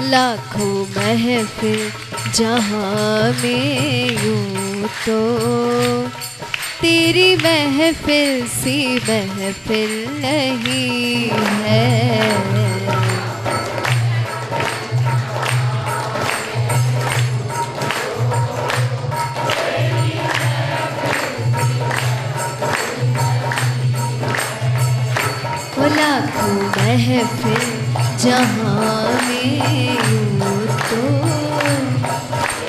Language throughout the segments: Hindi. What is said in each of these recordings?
लाखों महफिल जहाँ में यूं तो तेरी महफिल सी महफिल नहीं है। लाखों महफिल जहाँ में यूं तो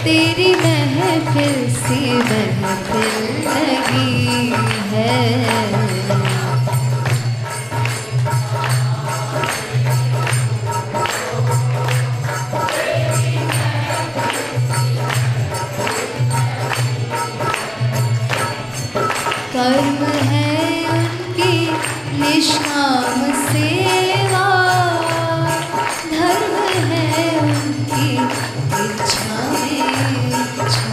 तेरी महफिल सी महफिल नहीं है। कर्म है उनकी निष्काम सेवा, धर्म है उनकी इच्छा में इच्छा।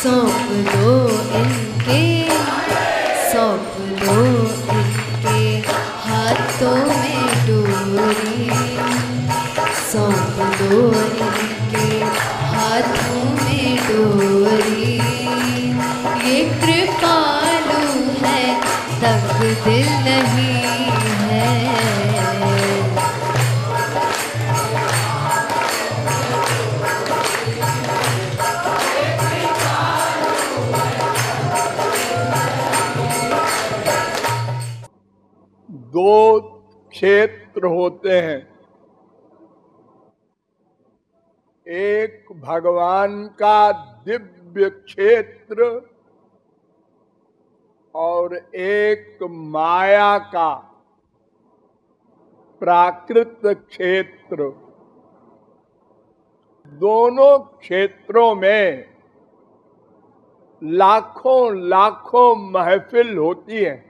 सौंप दो इनके, सौंप दो इनके हाथों में डोरी, सौंप दो इनके हाथों में डोरी। ये कृपालु है तंग दिल नहीं है। दो क्षेत्र होते हैं, एक भगवान का दिव्य क्षेत्र और एक माया का प्राकृत क्षेत्र। दोनों क्षेत्रों में लाखों लाखों महफिल होती है।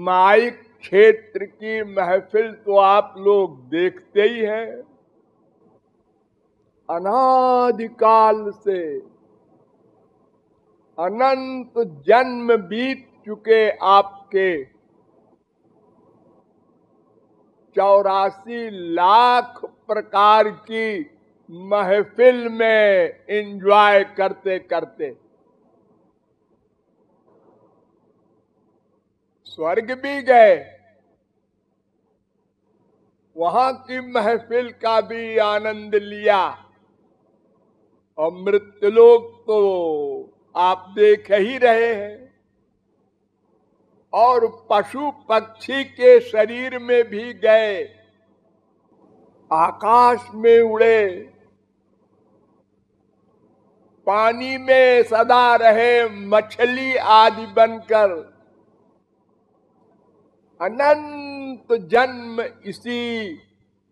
माइक क्षेत्र की महफिल तो आप लोग देखते ही हैं। अनादिकाल से अनंत जन्म बीत चुके आपके 84 लाख प्रकार की महफिल में एंजॉय करते करते स्वर्ग भी गए, वहां की महफिल का भी आनंद लिया। और मृत्युलोक तो आप देख ही रहे हैं। और पशु पक्षी के शरीर में भी गए, आकाश में उड़े, पानी में सदा रहे मछली आदि बनकर अनंत जन्म इसी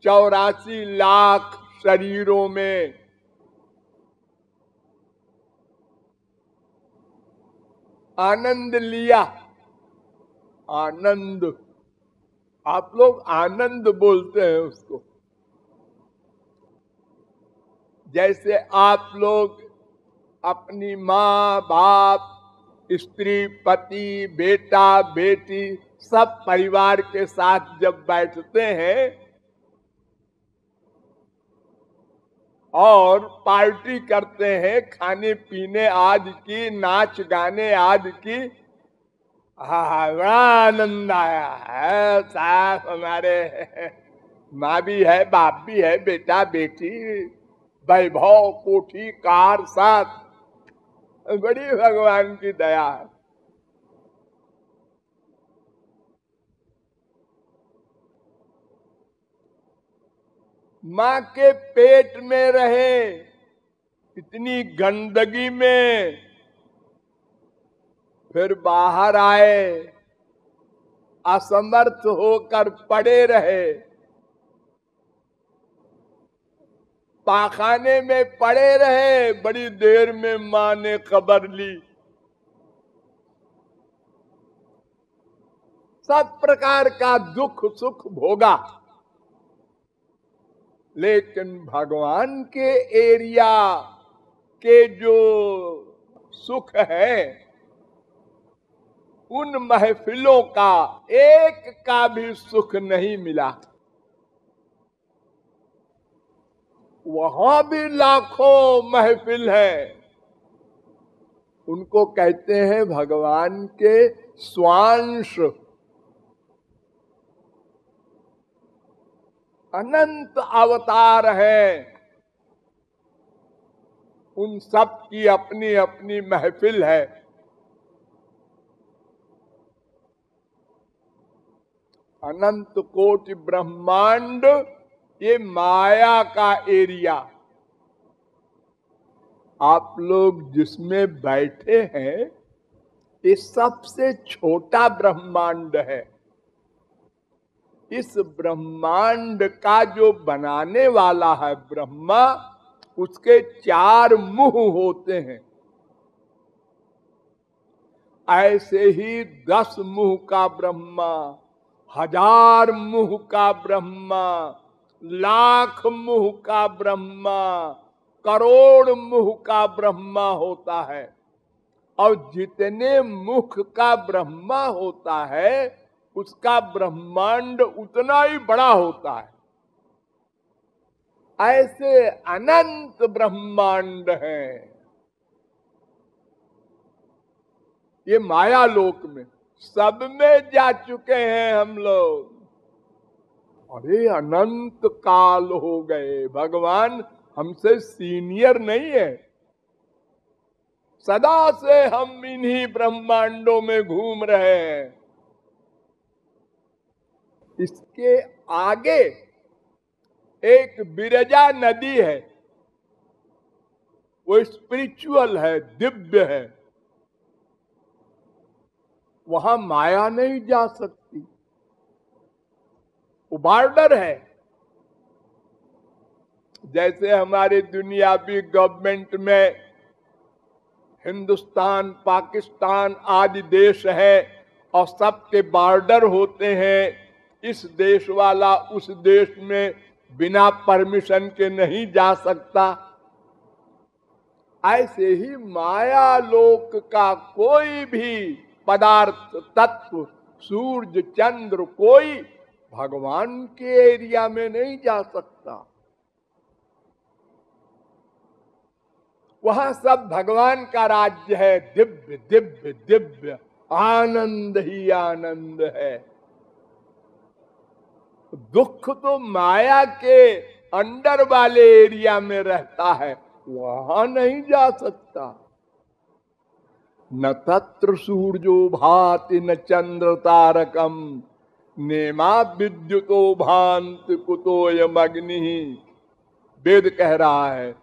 84 लाख शरीरों में आनंद लिया। आनंद, आप लोग आनंद बोलते हैं उसको। जैसे आप लोग अपनी माँ बाप, स्त्री पति, बेटा बेटी, सब परिवार के साथ जब बैठते हैं और पार्टी करते हैं, खाने पीने आदि की, नाच गाने आदि की, बड़ा आनंद आया है साहब। हमारे माँ भी है, बाप भी है, बेटा बेटी, वैभव कोठी कार साथ, बड़ी भगवान की दया है। माँ के पेट में रहे इतनी गंदगी में, फिर बाहर आए, असमर्थ होकर पड़े रहे, पाखाने में पड़े रहे, बड़ी देर में माँ ने खबर ली। सब प्रकार का दुख सुख भोगा, लेकिन भगवान के एरिया के जो सुख है, उन महफिलों का एक का भी सुख नहीं मिला। वहां भी लाखों महफिल है, उनको कहते हैं भगवान के स्वांश। अनंत अवतार हैं, उन सब की अपनी अपनी महफिल है। अनंत कोटि ब्रह्मांड ये माया का एरिया। आप लोग जिसमें बैठे हैं ये सबसे छोटा ब्रह्मांड है। इस ब्रह्मांड का जो बनाने वाला है ब्रह्मा, उसके 4 मुंह होते हैं। ऐसे ही 10 मुंह का ब्रह्मा, 1000 मुंह का ब्रह्मा, लाख मुंह का ब्रह्मा, करोड़ मुंह का ब्रह्मा होता है। और जितने मुख का ब्रह्मा होता है उसका ब्रह्मांड उतना ही बड़ा होता है। ऐसे अनंत ब्रह्मांड हैं ये माया लोक में। सब में जा चुके हैं हम लोग। अरे अनंत काल हो गए, भगवान हमसे सीनियर नहीं है। सदा से हम इन्हीं ब्रह्मांडों में घूम रहे हैं। इसके आगे एक बिरजा नदी है, वो स्पिरिचुअल है, दिव्य है। वहां माया नहीं जा सकती, वो बॉर्डर है। जैसे हमारे दुनियावी गवर्नमेंट में हिंदुस्तान, पाकिस्तान आदि देश है और सबके बॉर्डर होते हैं। इस देश वाला उस देश में बिना परमिशन के नहीं जा सकता। ऐसे ही माया लोक का कोई भी पदार्थ, तत्व, सूर्य, चंद्र, कोई भगवान के एरिया में नहीं जा सकता। वहां सब भगवान का राज्य है। दिव्य दिव्य दिव्य, आनंद ही आनंद है। दुख तो माया के अंडर वाले एरिया में रहता है, वहां नहीं जा सकता। न तत्र सूर्यो भाति न चंद्र तारकम, नेमा विद्युतो भांति कुतोयम अग्नि। वेद कह रहा है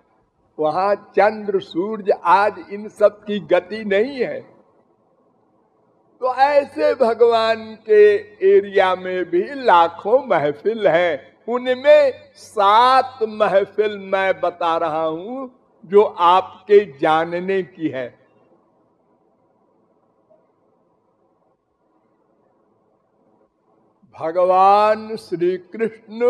वहां चंद्र सूर्य आज इन सब की गति नहीं है। तो ऐसे भगवान के एरिया में भी लाखों महफिल है। उनमें 7 महफिल मैं बता रहा हूं जो आपके जानने की है। भगवान श्री कृष्ण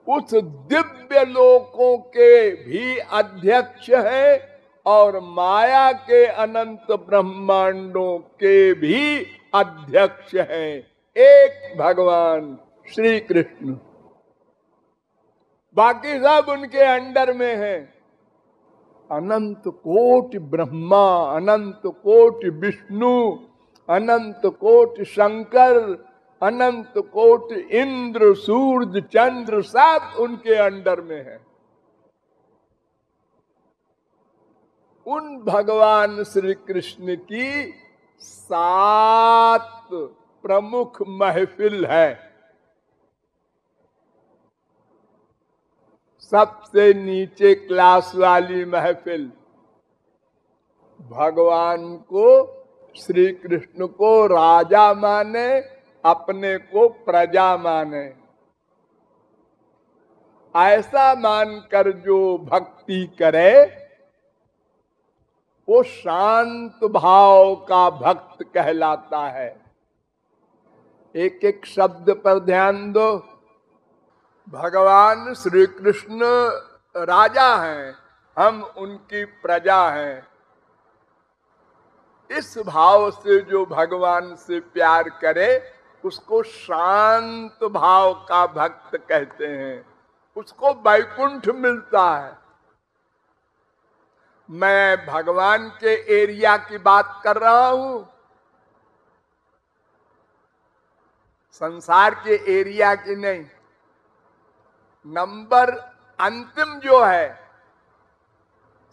उस दिव्य लोकों के भी अध्यक्ष हैं और माया के अनंत ब्रह्मांडों के भी अध्यक्ष हैं। एक भगवान श्री कृष्ण, बाकी सब उनके अंडर में हैं। अनंत कोटि ब्रह्मा, अनंत कोटि विष्णु, अनंत कोटि शंकर, अनंत कोटि इंद्र, सूर्य, चंद्र, सब उनके अंडर में है। उन भगवान श्री कृष्ण की 7 प्रमुख महफिल है। सबसे नीचे क्लास वाली महफिल भगवान को, श्री कृष्ण को राजा माने, अपने को प्रजा माने। ऐसा मानकर जो भक्ति करे वो शांत भाव का भक्त कहलाता है। एक एक शब्द पर ध्यान दो। भगवान श्री कृष्ण राजा हैं, हम उनकी प्रजा हैं। इस भाव से जो भगवान से प्यार करे उसको शांत भाव का भक्त कहते हैं, उसको वैकुंठ मिलता है। मैं भगवान के एरिया की बात कर रहा हूं, संसार के एरिया की नहीं। नंबर अंतिम जो है,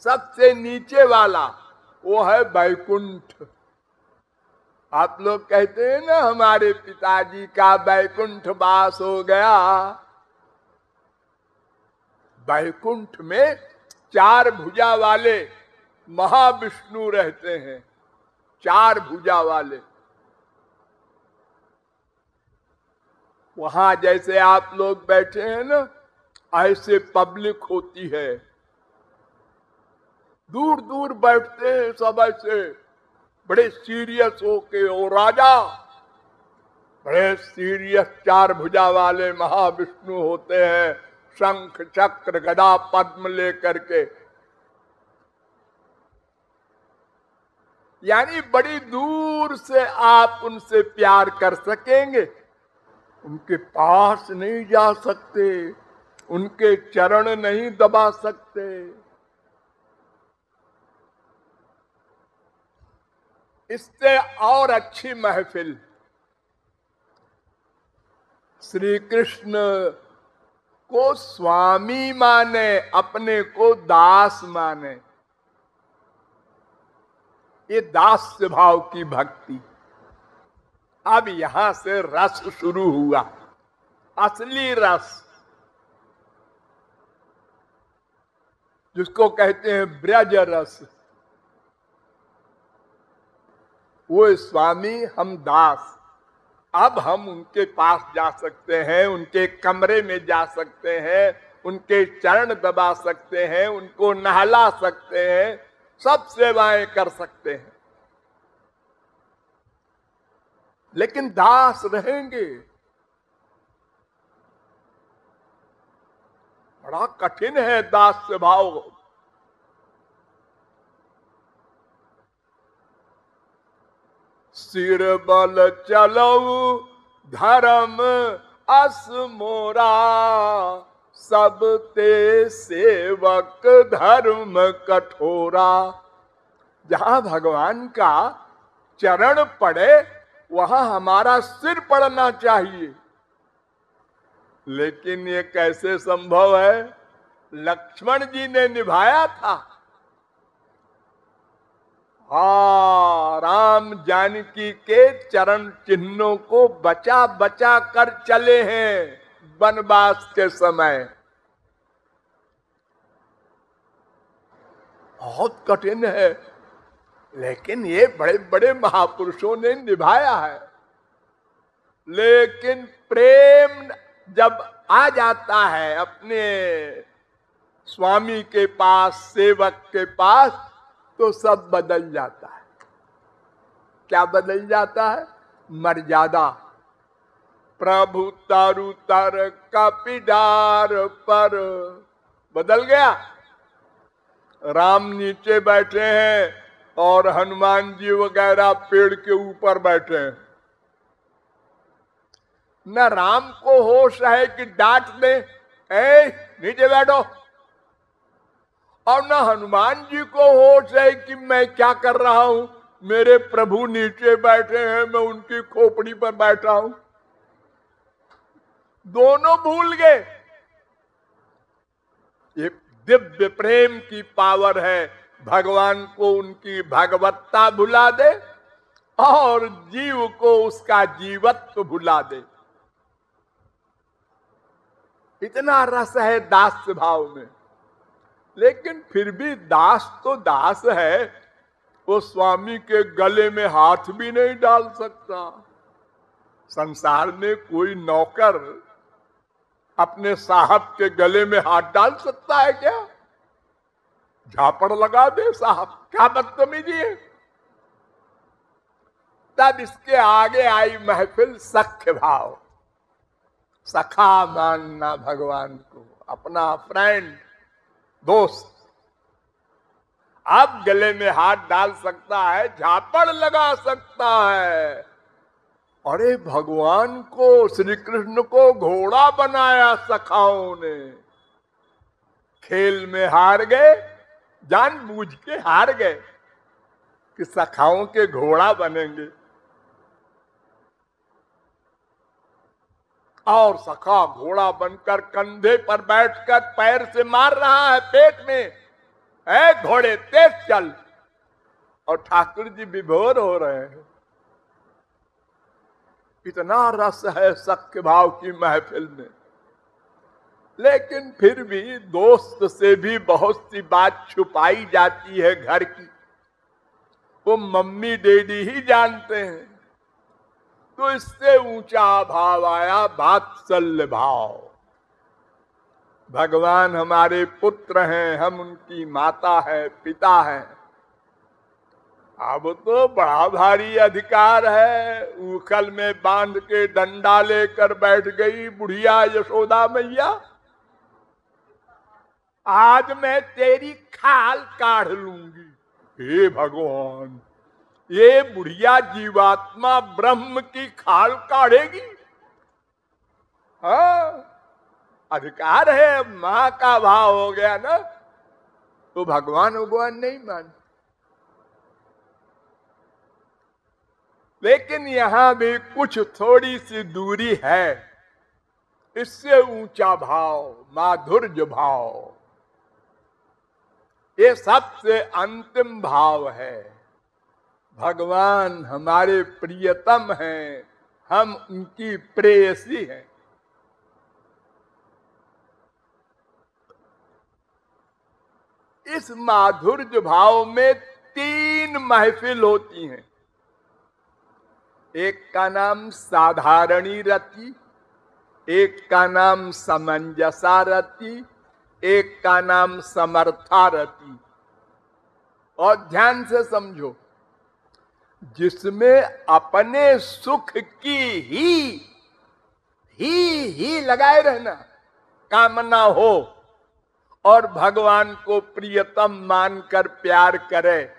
सबसे नीचे वाला, वो है वैकुंठ। आप लोग कहते हैं ना हमारे पिताजी का वैकुंठ वास हो गया। वैकुंठ में 4 भुजा वाले महाविष्णु रहते हैं, 4 भुजा वाले। वहां जैसे आप लोग बैठे हैं ना, ऐसे पब्लिक होती है। दूर दूर बैठते हैं सब ऐसे बड़े सीरियस होके। ओ राजा बड़े सीरियस 4 भुजा वाले महाविष्णु होते हैं, शंख चक्र गदा पद्म लेकर के। यानी बड़ी दूर से आप उनसे प्यार कर सकेंगे, उनके पास नहीं जा सकते, उनके चरण नहीं दबा सकते। इससे और अच्छी महफिल श्री कृष्ण को स्वामी माने, अपने को दास माने। ये दास्य भाव की भक्ति। अब यहां से रस शुरू हुआ, असली रस, जिसको कहते हैं ब्रज रस। वो स्वामी, हम दास। अब हम उनके पास जा सकते हैं, उनके कमरे में जा सकते हैं, उनके चरण दबा सकते हैं, उनको नहला सकते हैं, सब सेवाएं कर सकते हैं। लेकिन दास रहेंगे। बड़ा कठिन है दास्य भाव। सिर बल चलऊ धर्म अस मोरा, सब ते सेवक धर्म कठोरा। जहां भगवान का चरण पड़े वहां हमारा सिर पड़ना चाहिए। लेकिन ये कैसे संभव है? लक्ष्मण जी ने निभाया था। राम जानकी के चरण चिन्हों को बचा बचा कर चले हैं वनवास के समय। बहुत कठिन है, लेकिन ये बड़े बड़े महापुरुषों ने निभाया है। लेकिन प्रेम जब आ जाता है अपने स्वामी के पास, सेवक के पास, तो सब बदल जाता है। क्या बदल जाता है? मर्यादा। प्रभु तारु तर कपिडार पर बदल गया। राम नीचे बैठे हैं और हनुमान जी वगैरह पेड़ के ऊपर बैठे हैं। न राम को होश है कि डांट दे, नीचे बैठो, और न हनुमान जी को होश है कि मैं क्या कर रहा हूं, मेरे प्रभु नीचे बैठे हैं, मैं उनकी खोपड़ी पर बैठा हूं। दोनों भूल गए। ये दिव्य प्रेम की पावर है। भगवान को उनकी भगवत्ता भुला दे और जीव को उसका जीवत्व भुला दे। इतना रस है दास भाव में। लेकिन फिर भी दास तो दास है, वो स्वामी के गले में हाथ भी नहीं डाल सकता। संसार में कोई नौकर अपने साहब के गले में हाथ डाल सकता है क्या? झापड़ लगा दे साहब, क्या बदतमीजी है। तब इसके आगे आई महफिल सख्य भाव। सखा मानना भगवान को, अपना फ्रेंड, दोस्त। अब गले में हाथ डाल सकता है, झापड़ लगा सकता है। अरे भगवान को, श्री कृष्ण को घोड़ा बनाया सखाओं ने। खेल में हार गए, जानबूझ के हार गए कि सखाओं के घोड़ा बनेंगे। और सखा घोड़ा बनकर कंधे पर बैठकर पैर से मार रहा है पेट में, ऐ घोड़े तेज चल। और ठाकुर जी विभोर हो रहे हैं। इतना रस है सख्य भाव की महफिल में। लेकिन फिर भी दोस्त से भी बहुत सी बात छुपाई जाती है घर की, वो मम्मी डैडी ही जानते हैं। तो इससे ऊंचा भाव आया वात्सल्य भाव। भगवान हमारे पुत्र हैं, हम उनकी माता है, पिता है। अब तो बड़ा भारी अधिकार है। उखल में बांध के डंडा लेकर बैठ गई बुढ़िया यशोदा मैया, आज मैं तेरी खाल काढ़ लूंगी। हे भगवान, ये बुढ़िया जीवात्मा ब्रह्म की खाल काढ़ेगी? हाँ, अधिकार है। मां का भाव हो गया ना, तो भगवान नहीं मानते। लेकिन यहां भी कुछ थोड़ी सी दूरी है। इससे ऊंचा भाव, माधुर्य भाव, ये सबसे अंतिम भाव है। भगवान हमारे प्रियतम हैं, हम उनकी प्रेयसी हैं। इस माधुर्य भाव में 3 महफिल होती हैं। एक का नाम साधारणी रति, एक का नाम समंजसा रति, एक का नाम समर्था रति। और ध्यान से समझो, जिसमें अपने सुख की ही लगाए रहना कामना हो और भगवान को प्रियतम मानकर प्यार करे,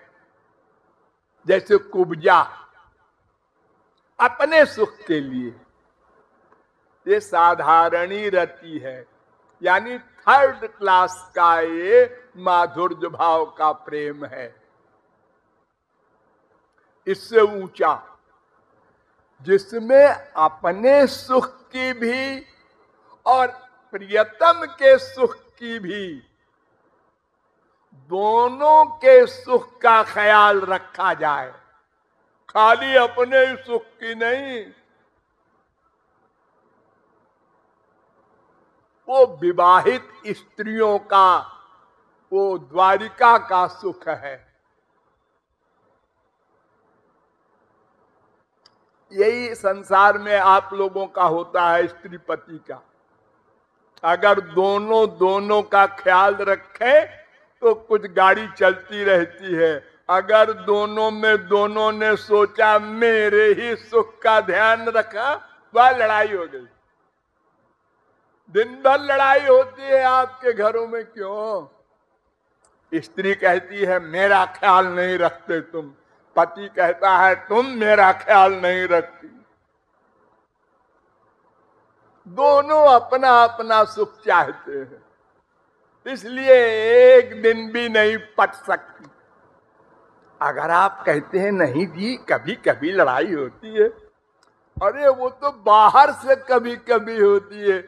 जैसे कुब्जा अपने सुख के लिए, ये साधारणी रति है। यानी 3rd क्लास का ये माधुर्य भाव का प्रेम है। इससे ऊंचा, जिसमें अपने सुख की भी और प्रियतम के सुख की भी, दोनों के सुख का ख्याल रखा जाए, खाली अपने सुख की नहीं। वो विवाहित स्त्रियों का, वो द्वारिका का सुख है। यही संसार में आप लोगों का होता है, स्त्री पति का। अगर दोनों का ख्याल रखे तो कुछ गाड़ी चलती रहती है। अगर दोनों ने सोचा मेरे ही सुख का ध्यान रखा, वह लड़ाई हो गई। दिन भर लड़ाई होती है आपके घरों में। क्यों? स्त्री कहती है मेरा ख्याल नहीं रखते तुम, पति कहता है तुम मेरा ख्याल नहीं रखती। दोनों अपना अपना सुख चाहते हैं, इसलिए एक दिन भी नहीं पट सकती। अगर आप कहते हैं नहीं जी कभी कभी लड़ाई होती है, अरे वो तो बाहर से कभी कभी होती है,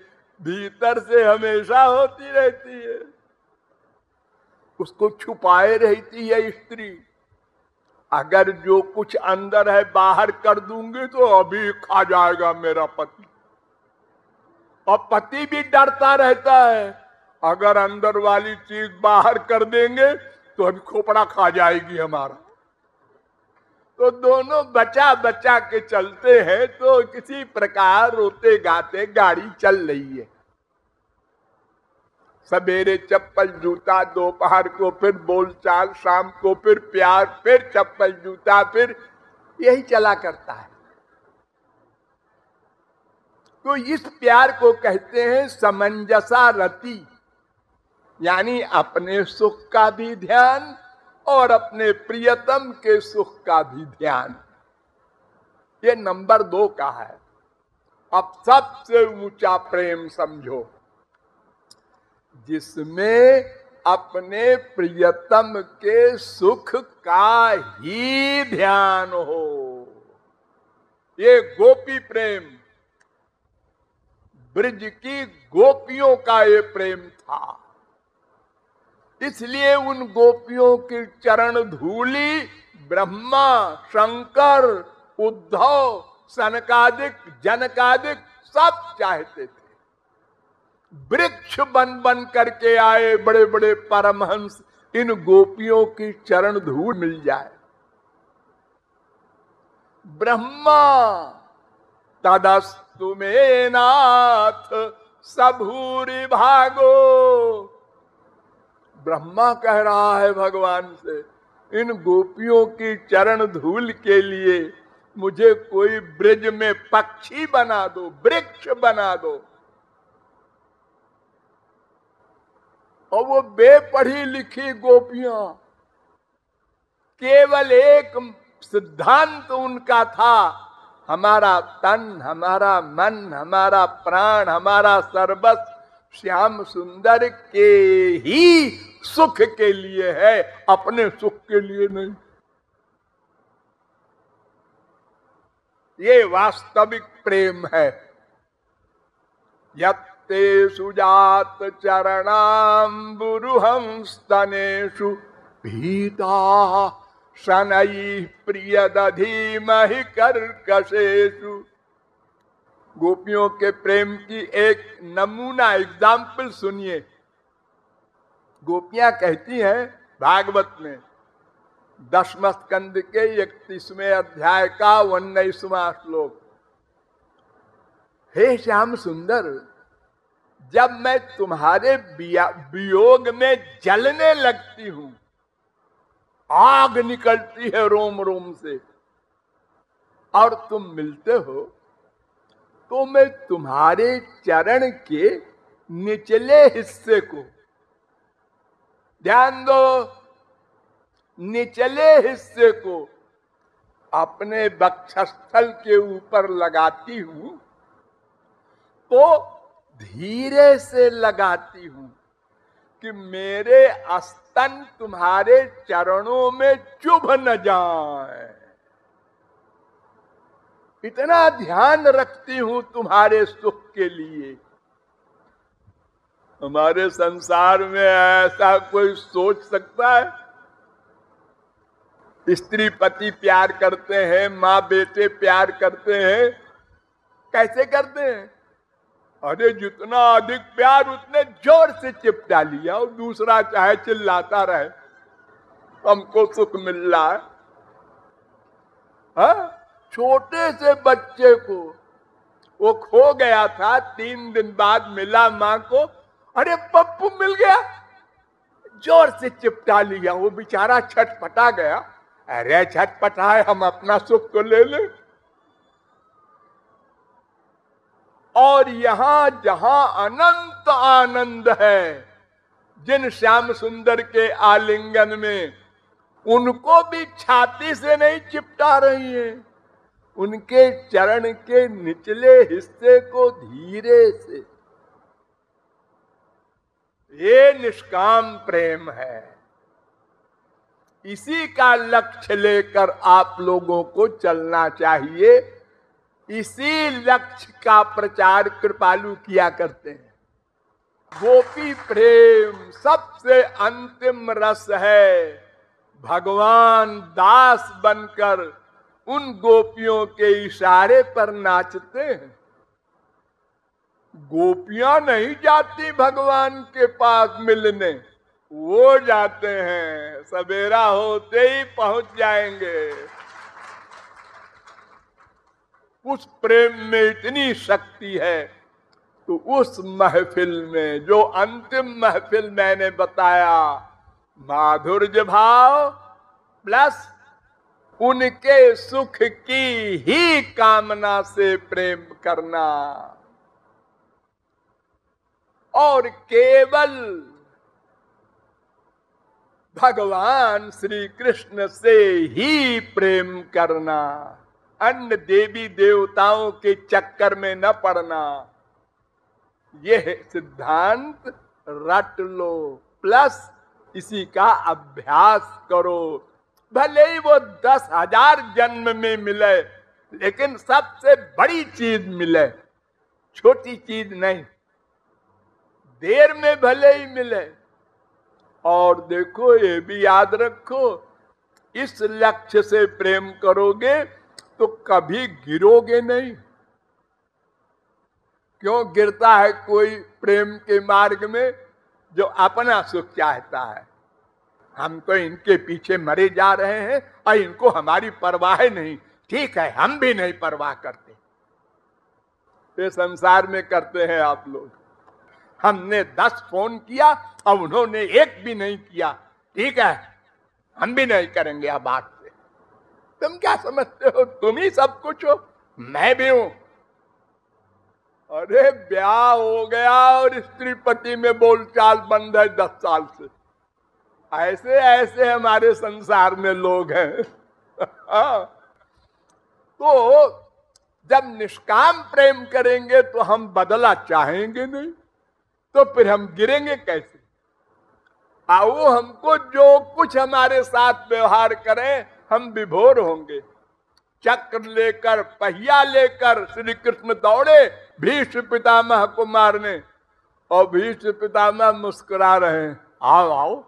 भीतर से हमेशा होती रहती है। उसको छुपाए रहती है स्त्री। अगर जो कुछ अंदर है बाहर कर दूंगी तो अभी खा जाएगा मेरा पति। और पति भी डरता रहता है, अगर अंदर वाली चीज बाहर कर देंगे तो अभी खोपड़ा खा जाएगी हमारा। तो दोनों बचा बचा के चलते हैं, तो किसी प्रकार रोते गाते गाड़ी चल रही है। सवेरे चप्पल जूता, दोपहर को फिर बोलचाल, शाम को फिर प्यार, फिर चप्पल जूता, फिर यही चला करता है। तो इस प्यार को कहते हैं समंजसा रति, यानी अपने सुख का भी ध्यान और अपने प्रियतम के सुख का भी ध्यान। ये नंबर 2 का है। अब सबसे ऊंचा प्रेम समझो, जिसमें अपने प्रियतम के सुख का ही ध्यान हो। ये गोपी प्रेम, ब्रज की गोपियों का ये प्रेम था। इसलिए उन गोपियों की चरण धूली ब्रह्मा, शंकर, उद्धव, सनकादिक, जनकादिक सब चाहते थे। वृक्ष बन बन करके आए बड़े बड़े परमहंस, इन गोपियों की चरण धूल मिल जाए। ब्रह्मा तदस्तु मे नाथ सबूरि भागो। ब्रह्मा कह रहा है भगवान से, इन गोपियों की चरण धूल के लिए मुझे कोई ब्रज में पक्षी बना दो, वृक्ष बना दो। और वो बेपढ़ी लिखी गोपियां, केवल एक सिद्धांत उनका था, हमारा तन, हमारा मन, हमारा प्राण, हमारा सर्वस्व श्याम सुंदर के ही सुख के लिए है, अपने सुख के लिए नहीं। ये वास्तविक प्रेम है। यत्ते सुजात चरणाम्बुरुहं स्तनेषु भीता शनैः प्रियदधीमहि कर्कशेषु। गोपियों के प्रेम की एक नमूना एग्जाम्पल सुनिए। गोपियां कहती हैं भागवत में 10वें स्कंद के 31वें अध्याय का 19वां श्लोक, हे श्याम सुंदर, जब मैं तुम्हारे वियोग में जलने लगती हूं, आग निकलती है रोम रोम से, और तुम मिलते हो, तो मैं तुम्हारे चरण के निचले हिस्से को, ध्यान दो, निचले हिस्से को अपने वक्षस्थल के ऊपर लगाती हूं, तो धीरे से लगाती हूं कि मेरे स्तन तुम्हारे चरणों में चुभ न जाए। इतना ध्यान रखती हूं तुम्हारे सुख के लिए। हमारे संसार में ऐसा कोई सोच सकता है? स्त्री पति प्यार करते हैं, माँ बेटे प्यार करते हैं, कैसे करते हैं? अरे जितना अधिक प्यार उतने जोर से चिपटा लिया, और दूसरा चाहे चिल्लाता रहे हमको सुख मिल रहा है। हाँ? छोटे से बच्चे को, वो खो गया था, 3 दिन बाद मिला माँ को, अरे पप्पू मिल गया, जोर से चिपटा लिया। वो बेचारा छटपटा गया, अरे छटपटाए, हम अपना सुख तो ले ले। और यहां जहां अनंत आनंद है, जिन श्याम सुंदर के आलिंगन में, उनको भी छाती से नहीं चिपटा रही है, उनके चरण के निचले हिस्से को धीरे से। ये निष्काम प्रेम है। इसी का लक्ष्य लेकर आप लोगों को चलना चाहिए। इसी लक्ष्य का प्रचार कृपालु किया करते हैं। गोपी प्रेम सबसे अंतिम रस है। भगवान दास बनकर उन गोपियों के इशारे पर नाचते हैं। गोपियां नहीं जाती भगवान के पास मिलने, वो जाते हैं, सवेरा होते ही पहुंच जाएंगे। उस प्रेम में इतनी शक्ति है। तो उस महफिल में, जो अंतिम महफिल मैंने बताया, माधुर्य भाव प्लस उनके सुख की ही कामना से प्रेम करना और केवल भगवान श्री कृष्ण से ही प्रेम करना, अन्य देवी देवताओं के चक्कर में न पड़ना। यह सिद्धांत रट लो, प्लस इसी का अभ्यास करो। भले ही वो 10,000 जन्म में मिले, लेकिन सबसे बड़ी चीज मिले, छोटी चीज नहीं। देर में भले ही मिले। और देखो, ये भी याद रखो, इस लक्ष्य से प्रेम करोगे तो कभी गिरोगे नहीं। क्यों गिरता है कोई प्रेम के मार्ग में? जो अपना सुख चाहता है। हम तो इनके पीछे मरे जा रहे हैं और इनको हमारी परवाह नहीं। ठीक है, हम भी नहीं परवाह करते। ये संसार में करते हैं आप लोग। हमने 10 फोन किया और उन्होंने एक भी नहीं किया। ठीक है, हम भी नहीं करेंगे अब बात से। तुम क्या समझते हो? तुम ही सब कुछ हो, मैं भी हूं। अरे ब्याह हो गया और स्त्री पति में बोलचाल बंद है 10 साल से। ऐसे ऐसे हमारे संसार में लोग हैं। तो जब निष्काम प्रेम करेंगे तो हम बदला चाहेंगे नहीं, तो फिर हम गिरेंगे कैसे? आओ, हमको जो कुछ हमारे साथ व्यवहार करें हम विभोर होंगे। चक्र लेकर, पहिया लेकर श्री कृष्ण दौड़े भीष्म पितामह को मारने, और भीष्म पितामह मुस्कुरा रहे हैं। आओ आओ,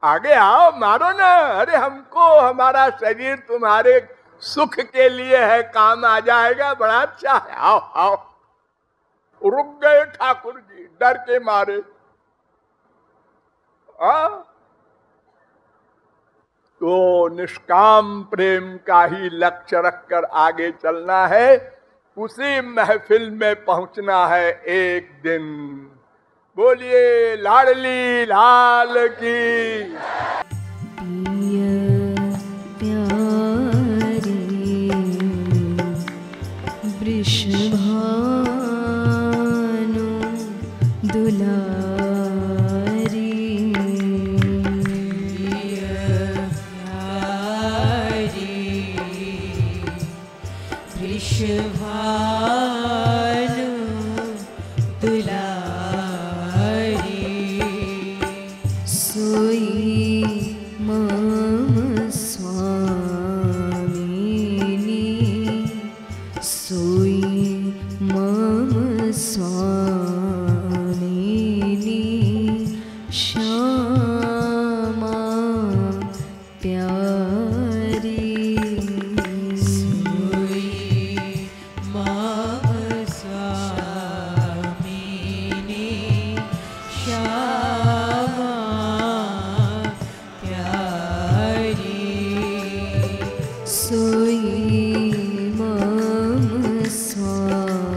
आगे आओ, मारो ना। अरे हमको हमारा शरीर तुम्हारे सुख के लिए है, काम आ जाएगा, बड़ा अच्छा है, आओ आओ। रुक गए ठाकुर जी डर के मारे। तो निष्काम प्रेम का ही लक्ष्य रखकर आगे चलना है, उसी महफिल में पहुंचना है एक दिन। बोलिए लाडली लाल की। वृषभानु दुलारी, वृषभानु दुलारी, सोई मम स्वामिनी, सोई मम स्वामिनी, श्यामा प्यारी, सोई मम स्वामिनी, श्यामा प्यारी, सोई मम स्वामिनी,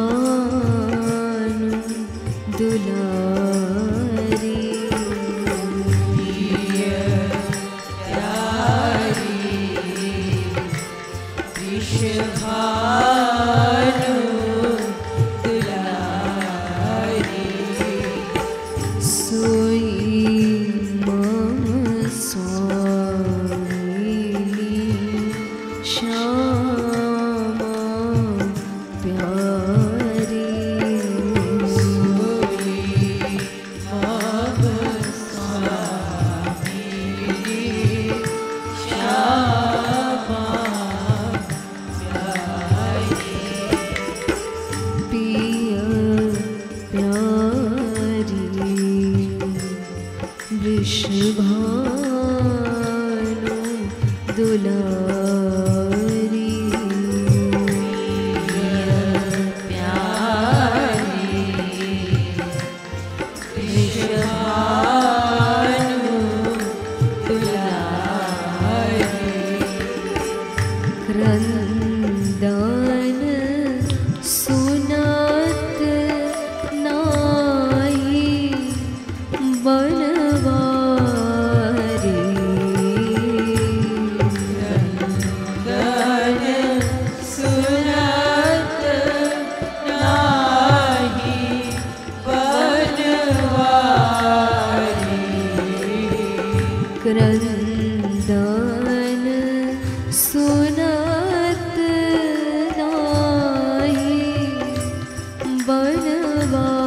वृषभानु दुलारी वृषभानु दुलारी सोई मम स्वामी श्यामा प्यारी सोई मम स्वामी श्यामा पिय प्यारी वृषभानु दुलारी प्यारी वृषभानु दुलारी क्रंदन सुनत नाही बनवारी क्रंदन सुनत नाही बनवारी क्रंदन सुनत नाही बनवारी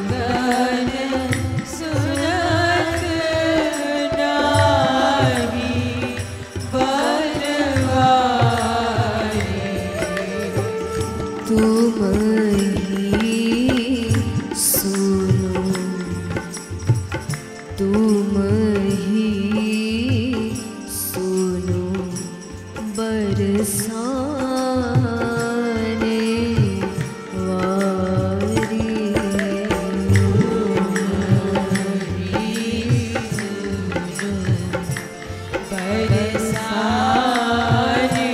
क्रंदन सुनत नाही बनवारी तुम ही सुनो तुम ही सुनो बरसाने वारी तुम ही सुनो बरसाने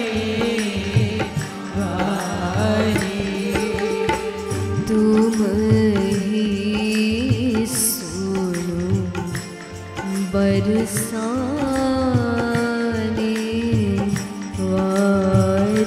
वारी तुम ही सुनो बरसाने वारी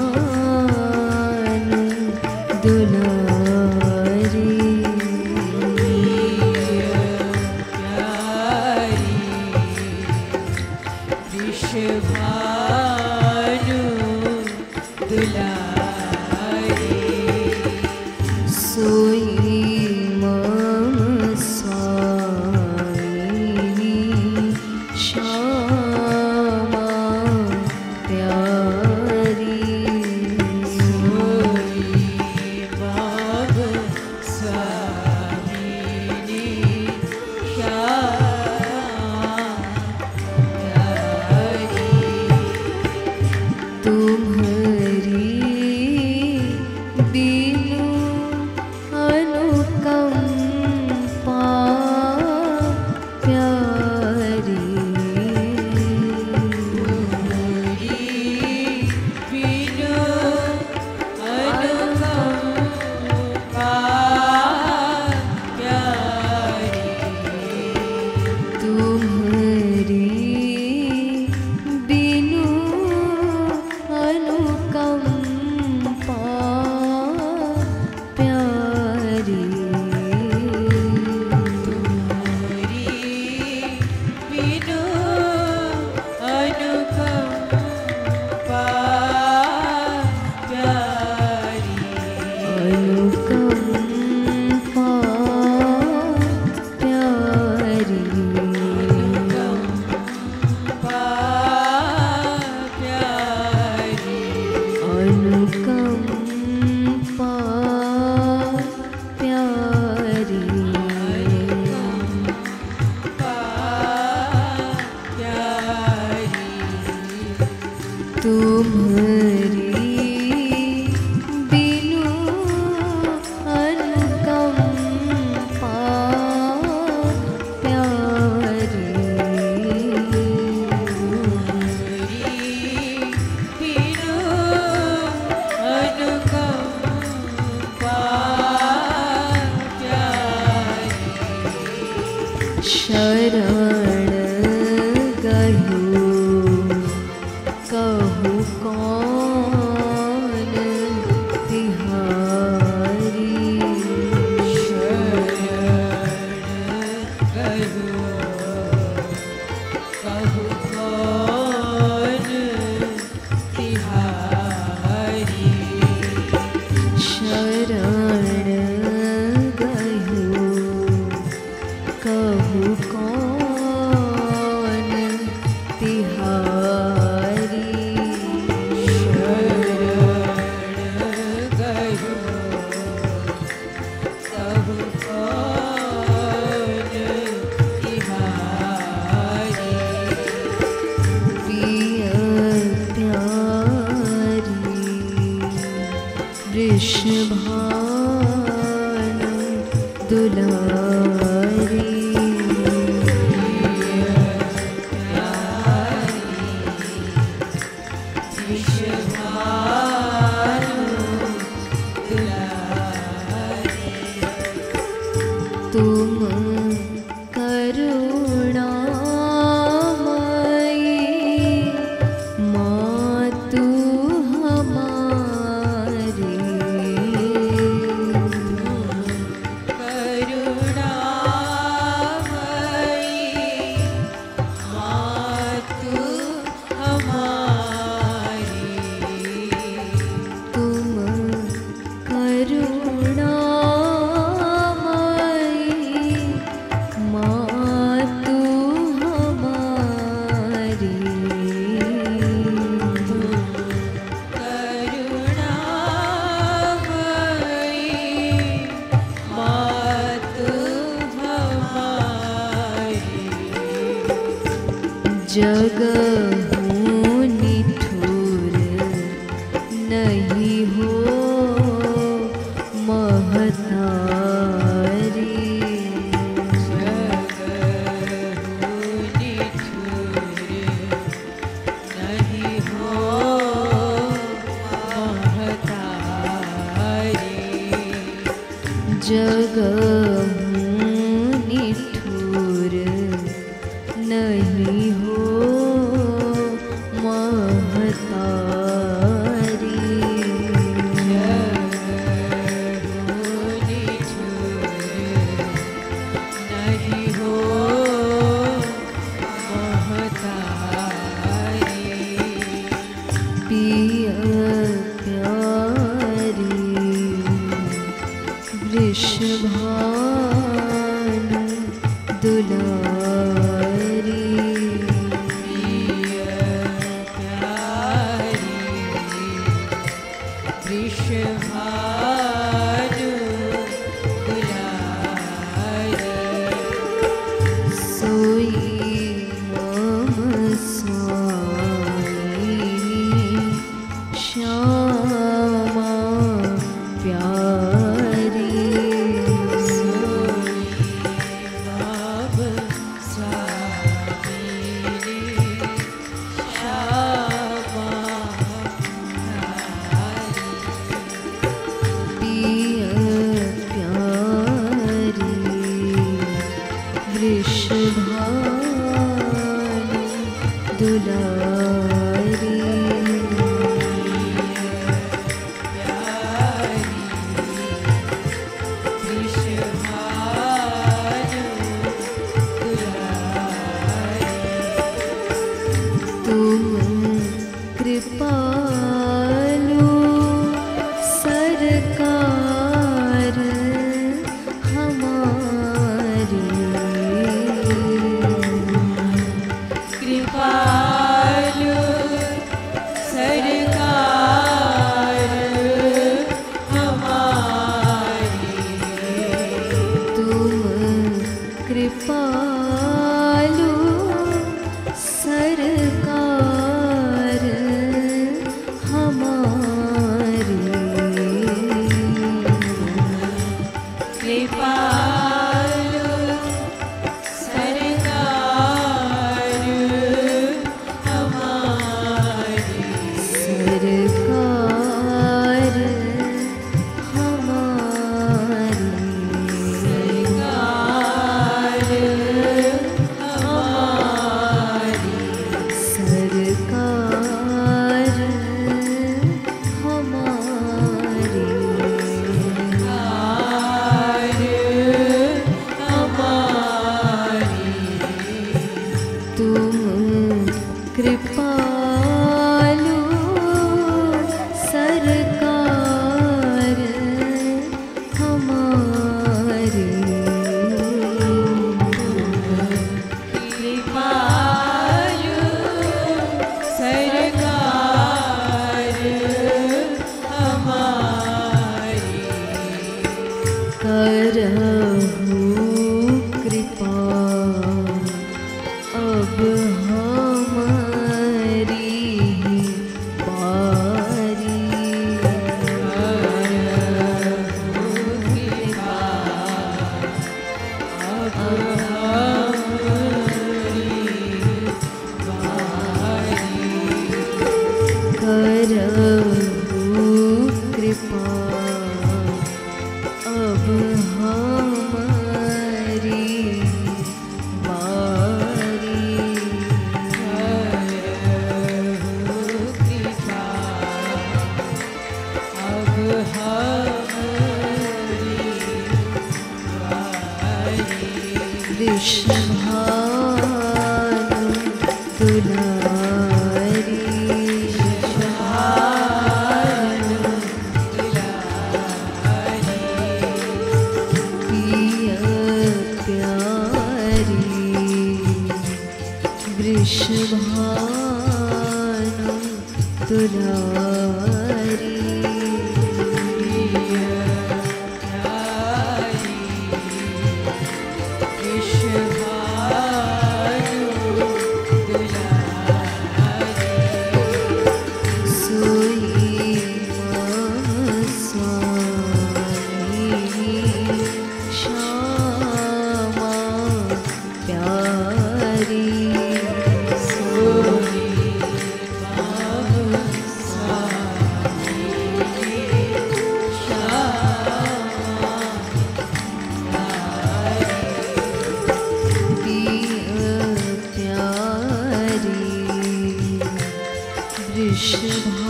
वृषभानु दुलारी प्यारी वृषभानु दुलारी सोई मम स्वामी श्यामा प्यारी सोई मम स्वामी श्यामा प्यारी तुम्हारी बिनु अनुकंपा प्यारी तुम्हारी बिनु अनुकंपा प्यारी तुम्हारी बिनु अनुकंपा प्यारी तुम्हारी बिनु अनुकंपा प्यारी अनुकंपा प्यारी अनुकंपा प्यारी अनुकंपा प्यारी अनुकंपा प्यारी तुम्हारी बिनु अनुकंपा प्यारी बिनु अनुकंपा प्यारी शरण गयो कहु कौन तिहारी शरण गयो कहु कौन तिहारी शरण गयो कहु कौन तिहारी शरण गयो कहु कौन तिहारी प्रिय प्यारी वृषभानु दुलारी तुम करुणामयी मातु हमारी करुणामयी मातु हमारी तुम करुणामयी मातु हमारी करुणामयी मातु हमारी जगहु निठुर नहीं हो महतारी जगहु निठुर नहीं हो महतारी जगहु निठुर नहीं हो महतारी पिया प्यारी वृषभानु दुलारी प्रिय प्यारी वृषभानु दुलारी सोई मम स्वामिनी श्यामा प्यारी पिया प्यारी वृषभानु दुलारी तुम कृपालु सरकार हमारी कृपालु सरकार हमारी तुम कृपालु सरकार हमारी कृपालु सरकार हमारी सरकार हमारी सरकार हमारी सरकार हमारी तुम कृपालु सरकार हमारी कृपालु सरकार हमारी करहु कृपा अब हमारी बारी करहु कृपा अब हमारी बारी वृषभानु दुलारी पिया प्यारी वृषभानु दुलारी सोई मम स्वामिनी श्यामा प्यारी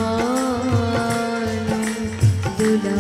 वृषभानु दुलारी